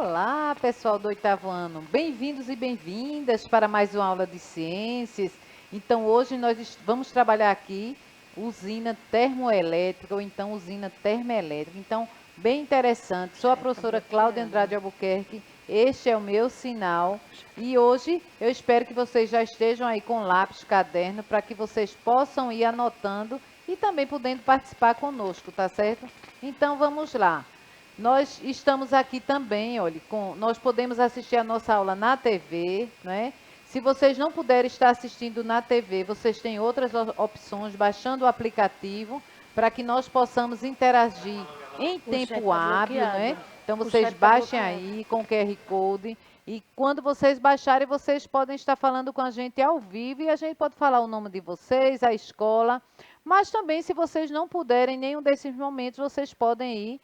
Olá, pessoal do oitavo ano. Bem-vindos e bem-vindas para mais uma aula de ciências. Então, hoje nós vamos trabalhar aqui usina termoelétrica ou então usina termoelétrica. Então, bem interessante. Sou a professora Cláudia Andrade Albuquerque. Este é o meu sinal. E hoje eu espero que vocês já estejam aí com lápis, caderno, para que vocês possam ir anotando e também podendo participar conosco, tá certo? Então, vamos lá. Nós estamos aqui também, olha, nós podemos assistir a nossa aula na TV, né? Se vocês não puderem estar assistindo na TV, vocês têm outras opções, baixando o aplicativo, para que nós possamos interagir em tempo hábil, né? Então vocês baixem aí com o QR Code e quando vocês baixarem, vocês podem estar falando com a gente ao vivo e a gente pode falar o nome de vocês, a escola, mas também se vocês não puderem em nenhum desses momentos, vocês podem ir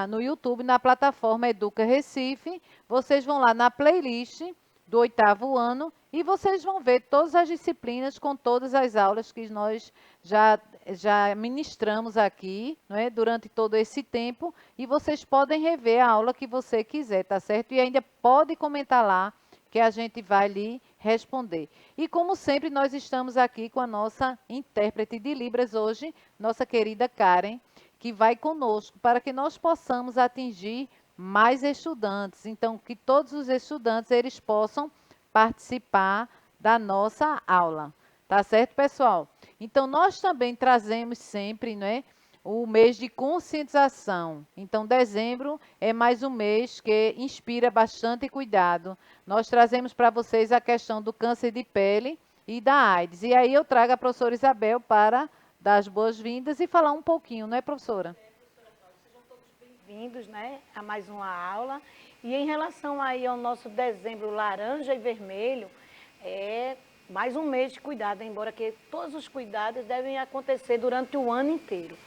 no YouTube, na plataforma Educa Recife. Vocês vão lá na playlist do oitavo ano e vocês vão ver todas as disciplinas com todas as aulas que nós já ministramos aqui, não é? Durante todo esse tempo. E vocês podem rever a aula que você quiser, tá certo? E ainda pode comentar lá que a gente vai lhe responder. E como sempre, nós estamos aqui com a nossa intérprete de Libras hoje, nossa querida Karen, que vai conosco para que nós possamos atingir mais estudantes. Então, que todos os estudantes eles possam participar da nossa aula. Tá certo, pessoal? Então, nós também trazemos sempre, né, o mês de conscientização. Então, dezembro é mais um mês que inspira bastante cuidado. Nós trazemos para vocês a questão do câncer de pele e da AIDS. E aí eu trago a professora Isabel para dar as boas-vindas e falar um pouquinho, não é, professora? Sejam todos bem-vindos, né, a mais uma aula. E em relação aí ao nosso dezembro laranja e vermelho, é mais um mês de cuidado, embora que todos os cuidados devem acontecer durante o ano inteiro.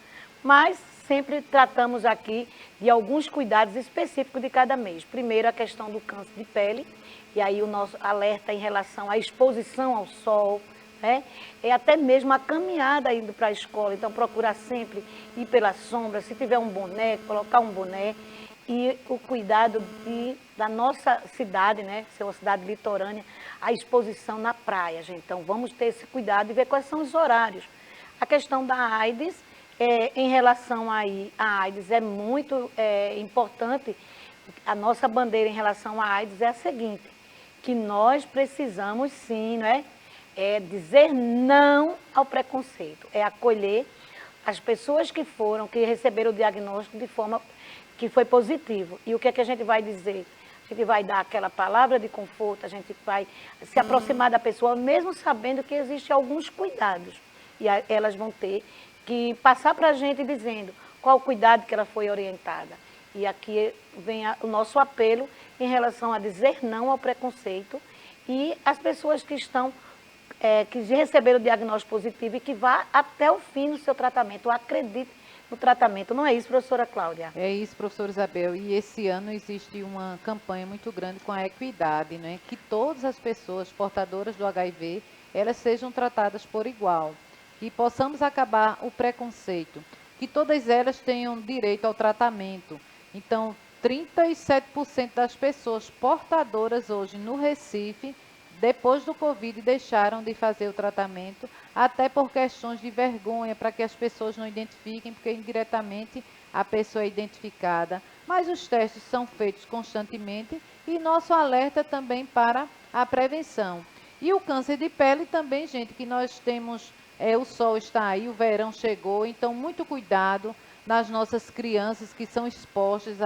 Mas sempre tratamos aqui de alguns cuidados específicos de cada mês. Primeiro, a questão do câncer de pele, e aí o nosso alerta em relação à exposição ao sol, né? É até mesmo a caminhada indo para a escola, então procurar sempre ir pela sombra, se tiver um boné, colocar um boné. E o cuidado da nossa cidade, né, ser uma cidade litorânea, a exposição na praia, gente. Então vamos ter esse cuidado e ver quais são os horários. A questão da AIDS, em relação aí à AIDS, é muito importante. A nossa bandeira em relação à AIDS é a seguinte, que nós precisamos sim, né? É dizer não ao preconceito, é acolher as pessoas que receberam o diagnóstico de forma que foi positivo. E o que é que a gente vai dizer? A gente vai dar aquela palavra de conforto, a gente vai se aproximar da pessoa, mesmo sabendo que existem alguns cuidados. E elas vão ter que passar para a gente dizendo qual o cuidado que ela foi orientada. E aqui vem o nosso apelo em relação a dizer não ao preconceito e as pessoas que estão que receberam o diagnóstico positivo e que vá até o fim no seu tratamento, acredite no tratamento. Não é isso, professora Cláudia? É isso, professora Isabel. E esse ano existe uma campanha muito grande com a equidade, né? Que todas as pessoas portadoras do HIV, elas sejam tratadas por igual. Que possamos acabar o preconceito. Que todas elas tenham direito ao tratamento. Então, 37% das pessoas portadoras hoje no Recife depois do Covid, deixaram de fazer o tratamento, até por questões de vergonha, para que as pessoas não identifiquem, porque indiretamente a pessoa é identificada. Mas os testes são feitos constantemente e nosso alerta também para a prevenção. E o câncer de pele também, gente, que nós temos, o sol está aí, o verão chegou, então muito cuidado nas nossas crianças que são expostas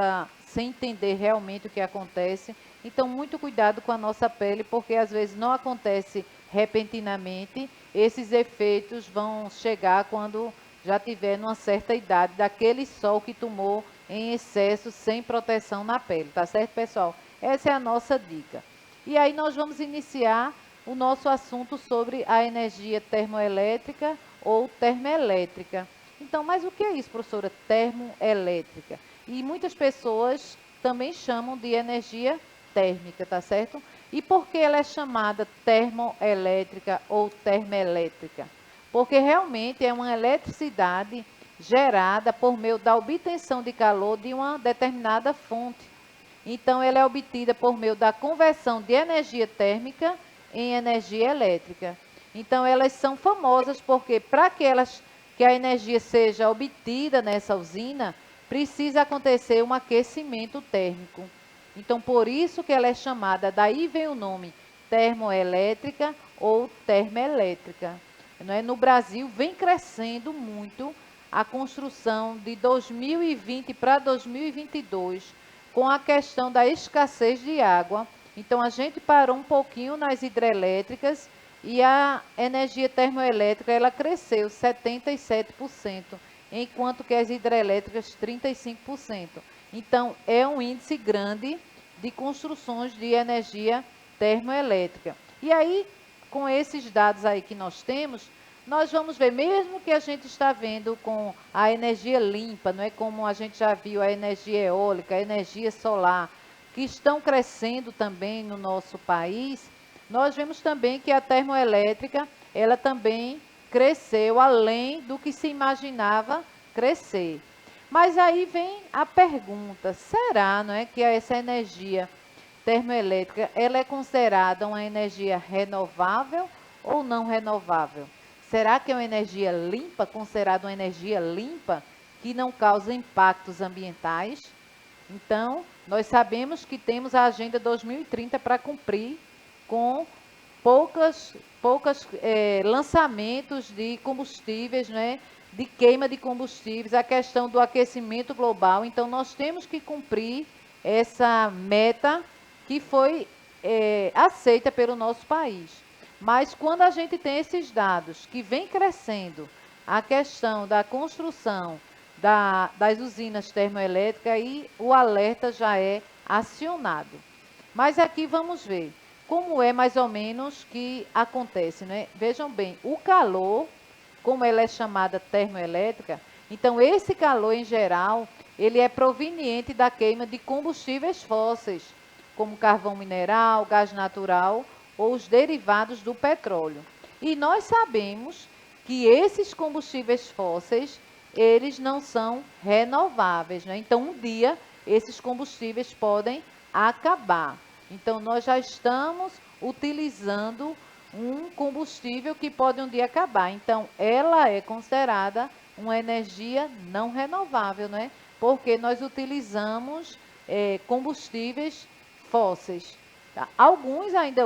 sem entender realmente o que acontece. Então, muito cuidado com a nossa pele, porque às vezes não acontece repentinamente. Esses efeitos vão chegar quando já tiver numa certa idade, daquele sol que tomou em excesso, sem proteção na pele. Tá certo, pessoal? Essa é a nossa dica. E aí nós vamos iniciar o nosso assunto sobre a energia termoelétrica ou termoelétrica. Então, mas o que é isso, professora? Termoelétrica. E muitas pessoas também chamam de energia térmica, tá certo? E por que ela é chamada termoelétrica ou termoelétrica? Porque realmente é uma eletricidade gerada por meio da obtenção de calor de uma determinada fonte. Então, ela é obtida por meio da conversão de energia térmica em energia elétrica. Então, elas são famosas porque, para que a energia seja obtida nessa usina, precisa acontecer um aquecimento térmico. Então, por isso que ela é chamada, daí vem o nome termoelétrica ou termoelétrica. Não é? No Brasil, vem crescendo muito a construção de 2020 para 2022, com a questão da escassez de água. Então, a gente parou um pouquinho nas hidrelétricas e a energia termoelétrica ela cresceu 77%, enquanto que as hidrelétricas 35%. Então, é um índice grande de construções de energia termoelétrica. E aí, com esses dados aí que nós temos, nós vamos ver, mesmo que a gente está vendo com a energia limpa, não é como a gente já viu a energia eólica, a energia solar, que estão crescendo também no nosso país, nós vemos também que a termoelétrica, ela também cresceu além do que se imaginava crescer. Mas aí vem a pergunta, será, não é, que essa energia termoelétrica, ela é considerada uma energia renovável ou não renovável? Será que é uma energia limpa, considerada uma energia limpa, que não causa impactos ambientais? Então, nós sabemos que temos a Agenda 2030 para cumprir com poucos lançamentos de combustíveis, né? De queima de combustíveis, a questão do aquecimento global. Então, nós temos que cumprir essa meta que foi aceita pelo nosso país. Mas quando a gente tem esses dados que vem crescendo, a questão da construção das usinas termoelétricas, aí o alerta já é acionado. Mas aqui vamos ver como é mais ou menos que acontece, né? Vejam bem, o calor, como ela é chamada termoelétrica, então esse calor em geral, ele é proveniente da queima de combustíveis fósseis, como carvão mineral, gás natural ou os derivados do petróleo. E nós sabemos que esses combustíveis fósseis, eles não são renováveis, né? Então, um dia, esses combustíveis podem acabar. Então, nós já estamos utilizando um combustível que pode um dia acabar. Então, ela é considerada uma energia não renovável, né? Porque nós utilizamos combustíveis fósseis. Tá? Alguns ainda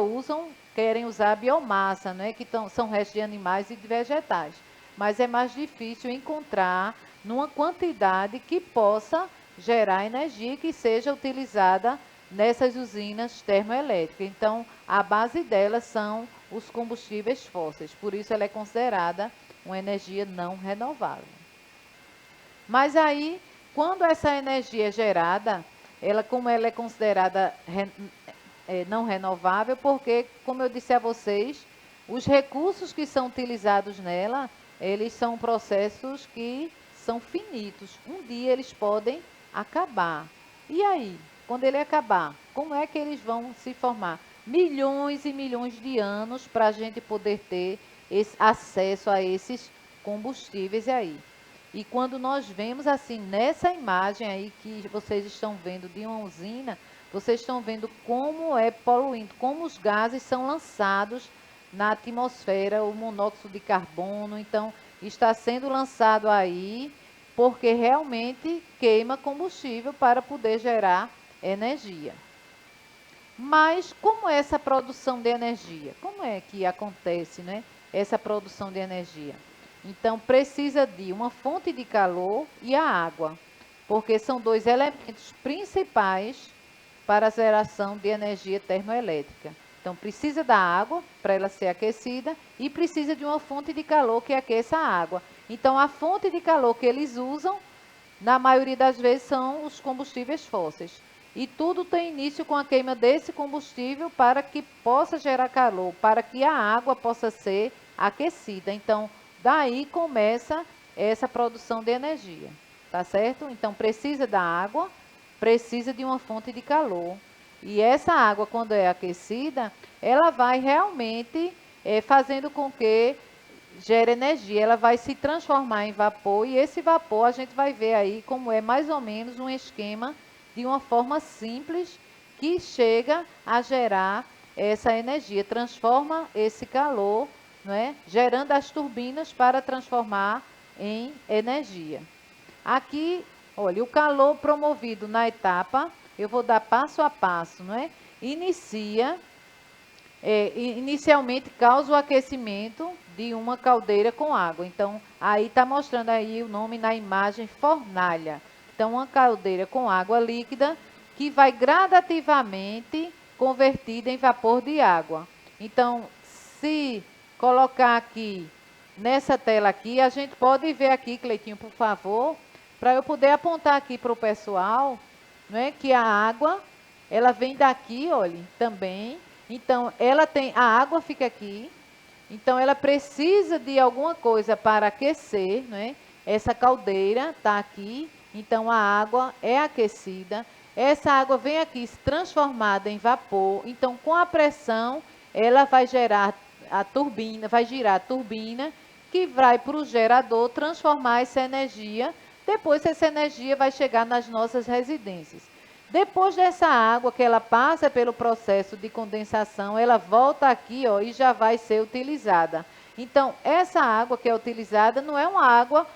querem usar biomassa, né? Que são restos de animais e de vegetais. Mas é mais difícil encontrar numa quantidade que possa gerar energia que seja utilizada nessas usinas termoelétricas. Então, a base delas são os combustíveis fósseis. Por isso, ela é considerada uma energia não renovável. Mas aí, quando essa energia é gerada, como ela é considerada não renovável, porque, como eu disse a vocês, os recursos que são utilizados nela, eles são processos que são finitos. Um dia eles podem acabar. E aí, quando ele acabar, como é que eles vão se formar? Milhões e milhões de anos para a gente poder ter esse acesso a esses combustíveis aí. E quando nós vemos assim, nessa imagem aí que vocês estão vendo de uma usina, vocês estão vendo como é poluindo, como os gases são lançados na atmosfera, o monóxido de carbono. Então, está sendo lançado aí porque realmente queima combustível para poder gerar energia. Mas como é essa produção de energia? Como é que acontece, né, essa produção de energia? Então, precisa de uma fonte de calor e a água, porque são dois elementos principais para a geração de energia termoelétrica. Então, precisa da água para ela ser aquecida e precisa de uma fonte de calor que aqueça a água. Então, a fonte de calor que eles usam, na maioria das vezes, são os combustíveis fósseis. E tudo tem início com a queima desse combustível para que possa gerar calor, para que a água possa ser aquecida. Então, daí começa essa produção de energia, tá certo? Então, precisa da água, precisa de uma fonte de calor. E essa água, quando é aquecida, ela vai realmente fazendo com que gere energia. Ela vai se transformar em vapor e esse vapor a gente vai ver aí como é mais ou menos um esquema de uma forma simples que chega a gerar essa energia, transforma esse calor, não é? Gerando as turbinas para transformar em energia. Aqui, olha, o calor promovido na etapa, eu vou dar passo a passo, não é? Inicialmente causa o aquecimento de uma caldeira com água. Então, aí está mostrando aí o nome na imagem, fornalha. Então, uma caldeira com água líquida que vai gradativamente convertida em vapor de água. Então, se colocar aqui nessa tela aqui, a gente pode ver aqui, Cleitinho, por favor, para eu poder apontar aqui para o pessoal, não é, que a água, ela vem daqui, olha, também. Então, a água fica aqui, então ela precisa de alguma coisa para aquecer, né? Essa caldeira está aqui, então a água é aquecida. Essa água vem aqui transformada em vapor, então com a pressão ela vai gerar a turbina, vai girar a turbina, que vai para o gerador transformar essa energia. Depois essa energia vai chegar nas nossas residências. Depois dessa água que ela passa pelo processo de condensação, ela volta aqui, ó, e já vai ser utilizada. Então, essa água que é utilizada não é uma água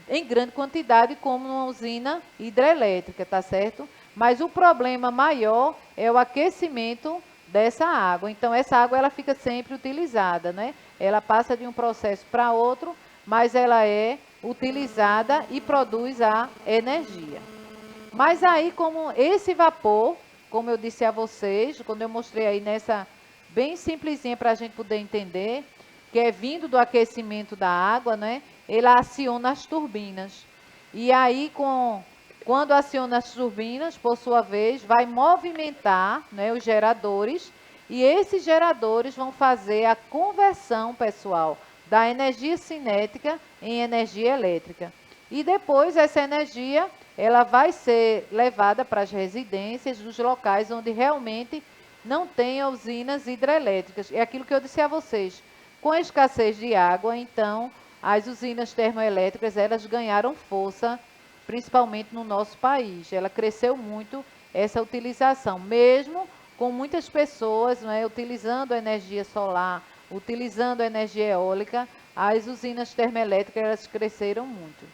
em grande quantidade como numa usina hidrelétrica, tá certo? Mas o problema maior é o aquecimento dessa água. Então, essa água ela fica sempre utilizada, né? Ela passa de um processo para outro, mas ela é utilizada e produz a energia. Mas aí, como esse vapor, como eu disse a vocês, quando eu mostrei aí nessa bem simplesinha para a gente poder entender, que é vindo do aquecimento da água, né? Ele aciona as turbinas. E aí, quando aciona as turbinas, por sua vez, vai movimentar, né, os geradores. E esses geradores vão fazer a conversão, pessoal, da energia cinética em energia elétrica. E depois essa energia ela vai ser levada para as residências dos locais onde realmente não tem usinas hidrelétricas. É aquilo que eu disse a vocês. Com a escassez de água, então, as usinas termoelétricas, elas ganharam força, principalmente no nosso país. Ela cresceu muito, essa utilização, mesmo com muitas pessoas, não é, utilizando a energia solar, utilizando a energia eólica, as usinas termoelétricas, elas cresceram muito.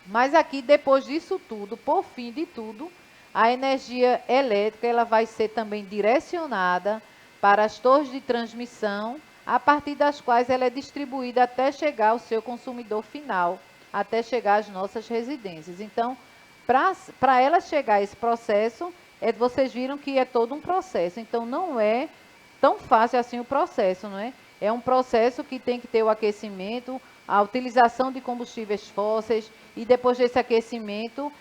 Mas aqui, depois disso tudo, por fim de tudo, a energia elétrica ela vai ser também direcionada para as torres de transmissão, a partir das quais ela é distribuída até chegar ao seu consumidor final, até chegar às nossas residências. Então, para ela chegar a esse processo, vocês viram que é todo um processo. Então, não é tão fácil assim o processo, não é? É um processo que tem que ter o aquecimento, a utilização de combustíveis fósseis, e depois desse aquecimento,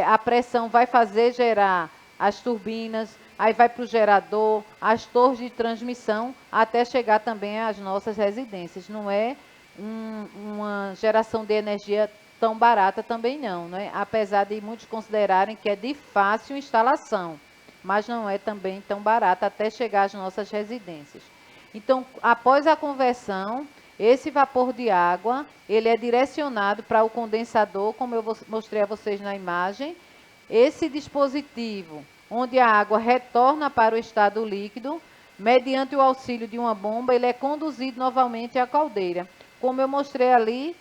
a pressão vai fazer gerar as turbinas, aí vai para o gerador, as torres de transmissão, até chegar também às nossas residências. Não é uma geração de energia tão barata também não, né? Apesar de muitos considerarem que é de fácil instalação, mas não é também tão barata até chegar às nossas residências. Então, após a conversão, esse vapor de água, ele é direcionado para o condensador, como eu mostrei a vocês na imagem. Esse dispositivo, onde a água retorna para o estado líquido, mediante o auxílio de uma bomba, ele é conduzido novamente à caldeira. Como eu mostrei ali,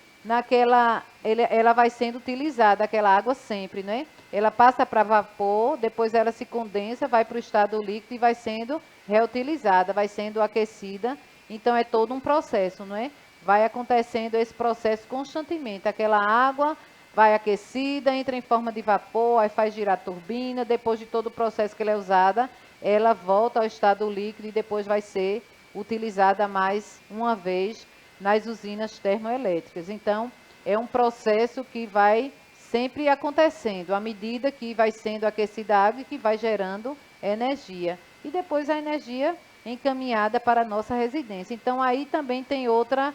ela vai sendo utilizada, aquela água sempre, né? Ela passa para vapor, depois ela se condensa, vai para o estado líquido e vai sendo reutilizada, vai sendo aquecida. Então, é todo um processo, não é? Vai acontecendo esse processo constantemente. Aquela água vai aquecida, entra em forma de vapor, aí faz girar a turbina. Depois de todo o processo que ela é usada, ela volta ao estado líquido e depois vai ser utilizada mais uma vez nas usinas termoelétricas. Então, é um processo que vai sempre acontecendo, à medida que vai sendo aquecida a água e que vai gerando energia. E depois a energia encaminhada para a nossa residência. Então, aí também tem outra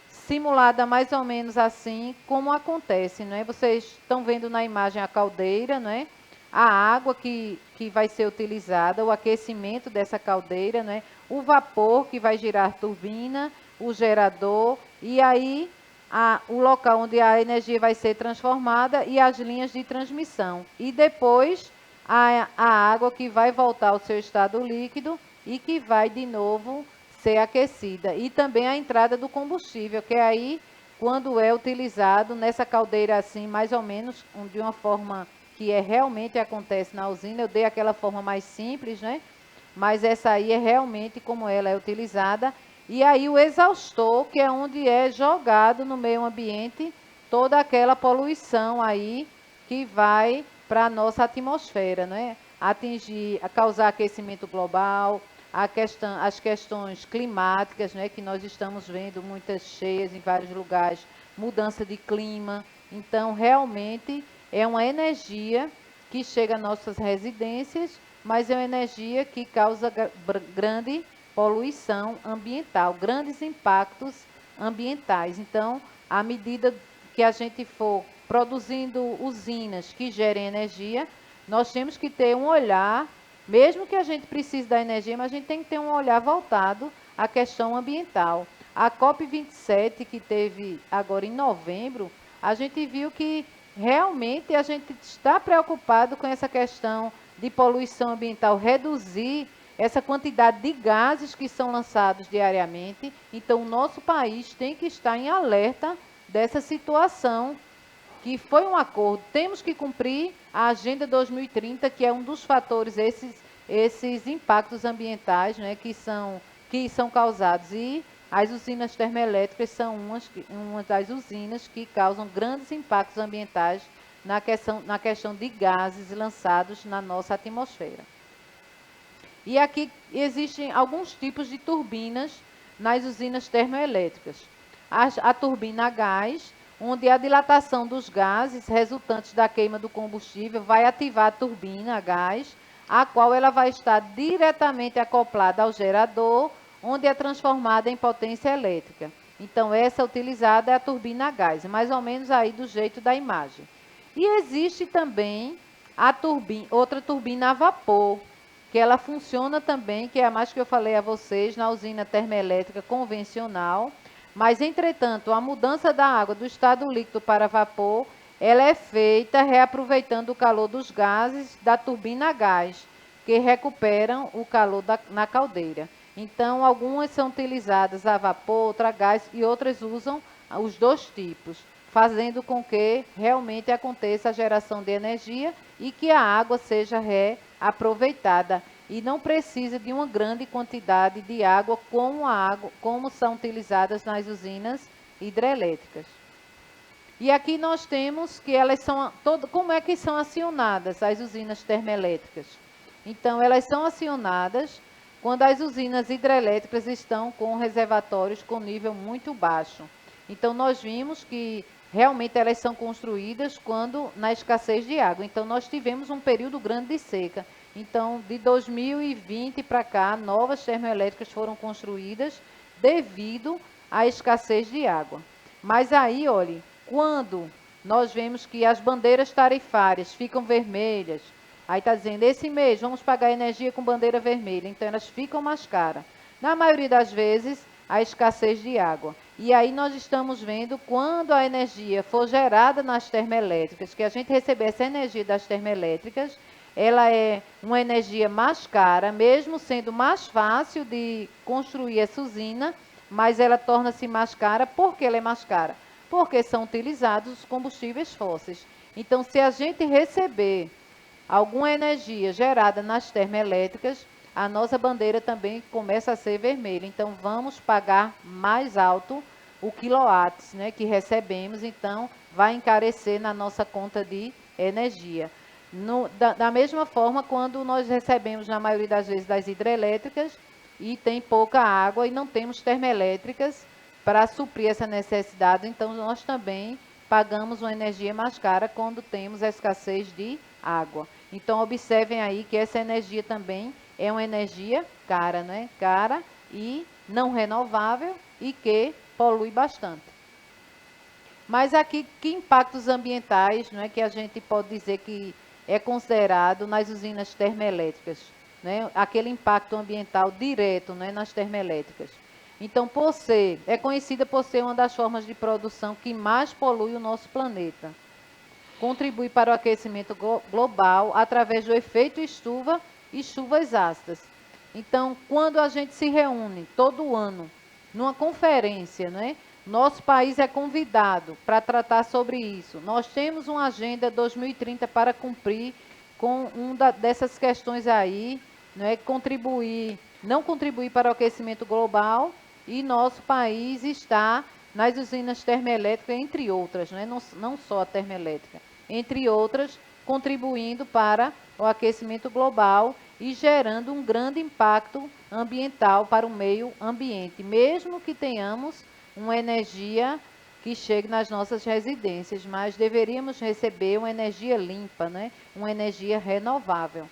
simulada mais ou menos assim, como acontece, não é? Vocês estão vendo na imagem a caldeira, não é? A água que vai ser utilizada, o aquecimento dessa caldeira, não é? O vapor que vai girar a turbina, o gerador, e aí o local onde a energia vai ser transformada e as linhas de transmissão. E depois a água que vai voltar ao seu estado líquido e que vai de novo ser aquecida. E também a entrada do combustível, que é aí quando é utilizado nessa caldeira assim, mais ou menos de uma forma que realmente acontece na usina. Eu dei aquela forma mais simples, né? Mas essa aí é realmente como ela é utilizada. E aí o exaustor, que é onde é jogado no meio ambiente toda aquela poluição aí que vai para a nossa atmosfera, né? Atingir, causar aquecimento global, as questões climáticas, né? Que nós estamos vendo muitas cheias em vários lugares, mudança de clima. Então, realmente é uma energia que chega às nossas residências, mas é uma energia que causa grande poluição ambiental, grandes impactos ambientais. Então, à medida que a gente for produzindo usinas que gerem energia, nós temos que ter um olhar, mesmo que a gente precise da energia, mas a gente tem que ter um olhar voltado à questão ambiental. A COP27, que teve agora em novembro, a gente viu que realmente a gente está preocupado com essa questão de poluição ambiental, reduzir essa quantidade de gases que são lançados diariamente. Então, o nosso país tem que estar em alerta dessa situação, que foi um acordo. Temos que cumprir a Agenda 2030, que é um dos fatores, esses impactos ambientais, né, que são causados. E as usinas termoelétricas são uma das usinas que causam grandes impactos ambientais na questão de gases lançados na nossa atmosfera. E aqui existem alguns tipos de turbinas nas usinas termoelétricas. A turbina a gás, onde a dilatação dos gases resultantes da queima do combustível vai ativar a turbina a gás, a qual ela vai estar diretamente acoplada ao gerador, onde é transformada em potência elétrica. Então, essa utilizada é a turbina a gás, mais ou menos aí do jeito da imagem. E existe também outra turbina a vapor, que ela funciona também, que é a mais que eu falei a vocês, na usina termoelétrica convencional. Mas, entretanto, a mudança da água do estado líquido para vapor, ela é feita reaproveitando o calor dos gases da turbina a gás, que recuperam o calor na caldeira. Então, algumas são utilizadas a vapor, outra a gás e outras usam os dois tipos, fazendo com que realmente aconteça a geração de energia e que a água seja reaproveitada. E não precisa de uma grande quantidade de água como são utilizadas nas usinas hidrelétricas. E aqui nós temos que elas são, como é que são acionadas as usinas termoelétricas? Então, elas são acionadas quando as usinas hidrelétricas estão com reservatórios com nível muito baixo. Então, nós vimos que realmente elas são construídas quando na escassez de água. Então, nós tivemos um período grande de seca. Então, de 2020 para cá, novas termoelétricas foram construídas devido à escassez de água. Mas aí, olhe, quando nós vemos que as bandeiras tarifárias ficam vermelhas, aí está dizendo, esse mês vamos pagar energia com bandeira vermelha, então elas ficam mais caras. Na maioria das vezes, a escassez de água. E aí nós estamos vendo quando a energia for gerada nas termoelétricas, que a gente receber essa energia das termoelétricas, ela é uma energia mais cara, mesmo sendo mais fácil de construir essa usina, mas ela torna-se mais cara. Por que ela é mais cara? Porque são utilizados os combustíveis fósseis. Então, se a gente receber alguma energia gerada nas termoelétricas, a nossa bandeira também começa a ser vermelha. Então, vamos pagar mais alto o quilowatts, né, que recebemos. Então, vai encarecer na nossa conta de energia. Da mesma forma, quando nós recebemos, na maioria das vezes, das hidrelétricas, e tem pouca água e não temos termoelétricas para suprir essa necessidade, então nós também pagamos uma energia mais cara quando temos a escassez de água. Então, observem aí que essa energia também é uma energia cara, né? Cara e não renovável e que polui bastante. Mas aqui, que impactos ambientais, não é, que a gente pode dizer que é considerado nas usinas termoelétricas, né? Aquele impacto ambiental direto, né, nas termoelétricas. Então, é conhecida por ser uma das formas de produção que mais polui o nosso planeta. contribui para o aquecimento global através do efeito estufa e chuvas ácidas. Então, quando a gente se reúne todo ano numa conferência, né, nosso país é convidado para tratar sobre isso. Nós temos uma agenda 2030 para cumprir com dessas questões aí, né, não contribuir para o aquecimento global, e nosso país está nas usinas termoelétricas, entre outras, né, não só a termoelétrica, entre outras, contribuindo para o aquecimento global e gerando um grande impacto ambiental para o meio ambiente, mesmo que tenhamos uma energia que chegue nas nossas residências, mas deveríamos receber uma energia limpa, né? Uma energia renovável.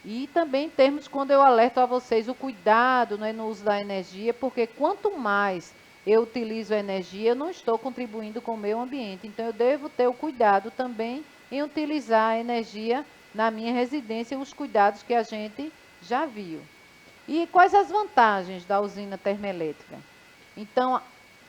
E também temos, quando eu alerto a vocês, o cuidado, né, no uso da energia, porque quanto mais eu utilizo a energia, eu não estou contribuindo com o meio ambiente. Então, eu devo ter o cuidado também em utilizar a energia na minha residência, os cuidados que a gente já viu. E quais as vantagens da usina termoelétrica? Então,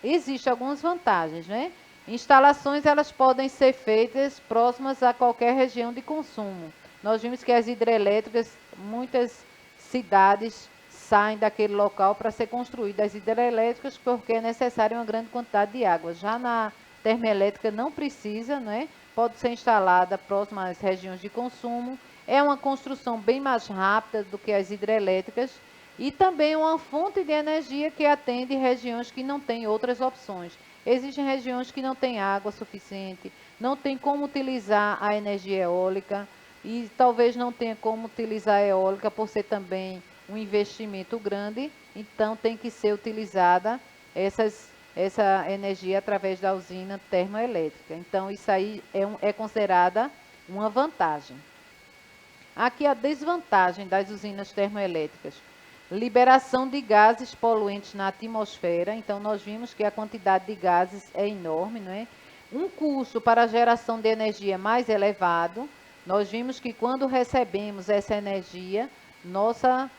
existem algumas vantagens, né? Instalações, elas podem ser feitas próximas a qualquer região de consumo. Nós vimos que as hidrelétricas, muitas cidades saem daquele local para ser construídas as hidrelétricas, porque é necessária uma grande quantidade de água. Já na termoelétrica não precisa, né? Pode ser instalada próxima às regiões de consumo. É uma construção bem mais rápida do que as hidrelétricas e também uma fonte de energia que atende regiões que não têm outras opções. Existem regiões que não têm água suficiente, não tem como utilizar a energia eólica e talvez não tenha como utilizar a eólica por ser também um investimento grande, então tem que ser utilizada essa energia através da usina termoelétrica. Então isso aí é considerada uma vantagem. Aqui a desvantagem das usinas termoelétricas. Liberação de gases poluentes na atmosfera. Então, nós vimos que a quantidade de gases é enorme, não é? Um custo para a geração de energia mais elevado. Nós vimos que quando recebemos essa energia, nosso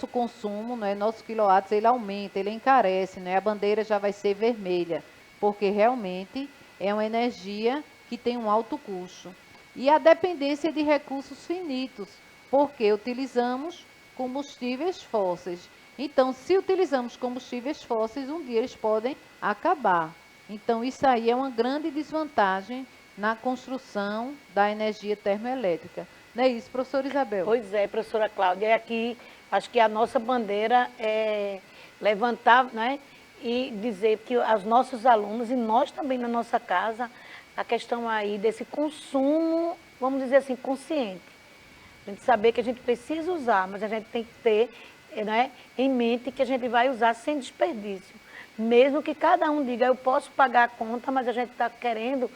consumo, não é? Nosso quilowatts, ele aumenta, ele encarece, não é? A bandeira já vai ser vermelha, porque realmente é uma energia que tem um alto custo. E a dependência de recursos finitos, porque utilizamos combustíveis fósseis. Então, se utilizamos combustíveis fósseis, um dia eles podem acabar. Então, isso aí é uma grande desvantagem na construção da energia termoelétrica. Não é isso, professora Isabel? Pois é, professora Cláudia. E aqui, acho que a nossa bandeira é levantar, né, e dizer que os nossos alunos, e nós também na nossa casa, a questão aí desse consumo, vamos dizer assim, consciente. A gente saber que a gente precisa usar, mas a gente tem que ter, né, em mente que a gente vai usar sem desperdício. Mesmo que cada um diga, eu posso pagar a conta, mas a gente está querendo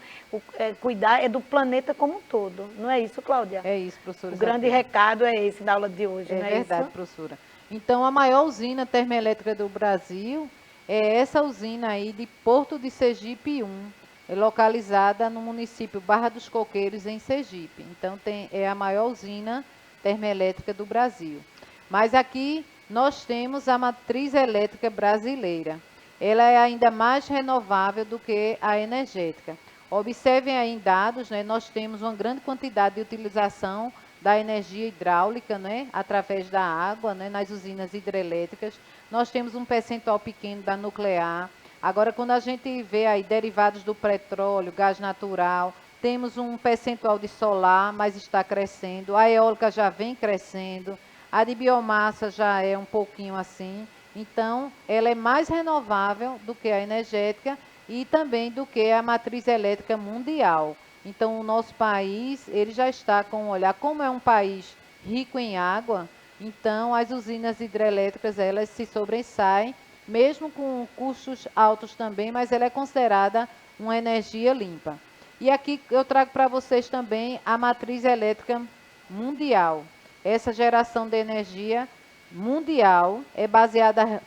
cuidar do planeta como um todo. Não é isso, Cláudia? É isso, professora. O grande recado é esse da aula de hoje, não é verdade, isso? professora. Então, a maior usina termoelétrica do Brasil é essa usina aí de Porto de Sergipe 1. É localizada no município Barra dos Coqueiros, em Sergipe. Então, é a maior usina termoelétrica do Brasil. Mas aqui nós temos a matriz elétrica brasileira. Ela é ainda mais renovável do que a energética. Observem aí em dados, né, nós temos uma grande quantidade de utilização da energia hidráulica, né, através da água, né, nas usinas hidrelétricas. Nós temos um percentual pequeno da nuclear. Agora, quando a gente vê aí derivados do petróleo, gás natural, temos um percentual de solar, mas está crescendo. A eólica já vem crescendo. A de biomassa já é um pouquinho assim. Então, ela é mais renovável do que a energética e também do que a matriz elétrica mundial. Então, o nosso país, ele já está com um olhar, como é um país rico em água, então as usinas hidrelétricas, elas se sobressaem, mesmo com custos altos também, mas ela é considerada uma energia limpa. E aqui eu trago para vocês também a matriz elétrica mundial. Essa geração de energia mundial é baseada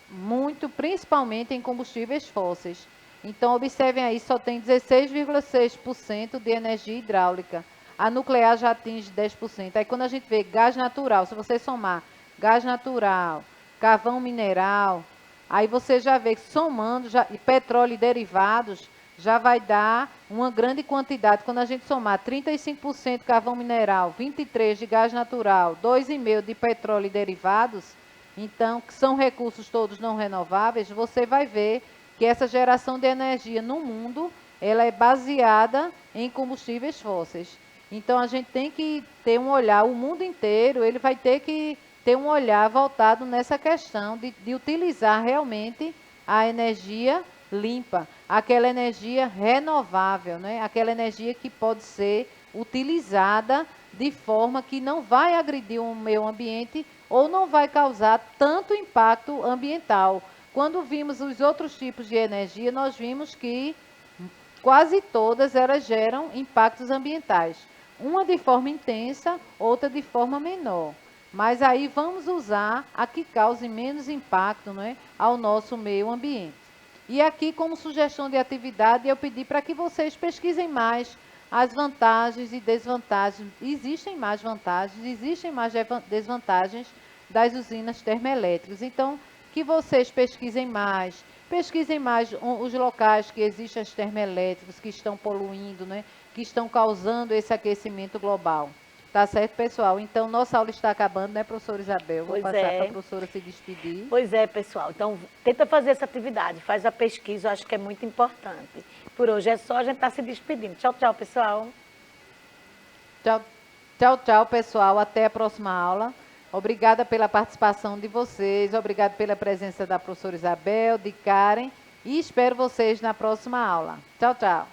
muito, principalmente em combustíveis fósseis. Então, observem aí, só tem 16,6% de energia hidráulica. A nuclear já atinge 10%. Aí, quando a gente vê gás natural, se você somar gás natural, carvão mineral, aí você já vê que somando, e petróleo e derivados, já vai dar uma grande quantidade, quando a gente somar 35% de carvão mineral, 23% de gás natural, 2,5% de petróleo e derivados, então, que são recursos todos não renováveis, você vai ver que essa geração de energia no mundo, ela é baseada em combustíveis fósseis. Então, a gente tem que ter um olhar, o mundo inteiro, ele vai ter que ter um olhar voltado nessa questão de utilizar realmente a energia limpa, aquela energia renovável, né? Aquela energia que pode ser utilizada de forma que não vai agredir o meio ambiente ou não vai causar tanto impacto ambiental. Quando vimos os outros tipos de energia, nós vimos que quase todas elas geram impactos ambientais. Uma de forma intensa, outra de forma menor. Mas aí vamos usar a que cause menos impacto, né, ao nosso meio ambiente. E aqui, como sugestão de atividade, eu pedi para que vocês pesquisem mais as vantagens e desvantagens. Existem mais vantagens, existem mais desvantagens das usinas termoelétricas. Então, que vocês pesquisem mais os locais que existem as termoelétricas, que estão poluindo, né, que estão causando esse aquecimento global. Tá certo, pessoal? Então, nossa aula está acabando, né, professora Isabel? Vou passar para a professora se despedir. Pois é, pessoal. Então, tenta fazer essa atividade, faz a pesquisa, eu acho que é muito importante. Por hoje é só, a gente está se despedindo. Tchau, tchau, pessoal. Tchau, tchau, tchau, pessoal. Até a próxima aula. Obrigada pela participação de vocês, obrigada pela presença da professora Isabel, de Karen, e espero vocês na próxima aula. Tchau, tchau.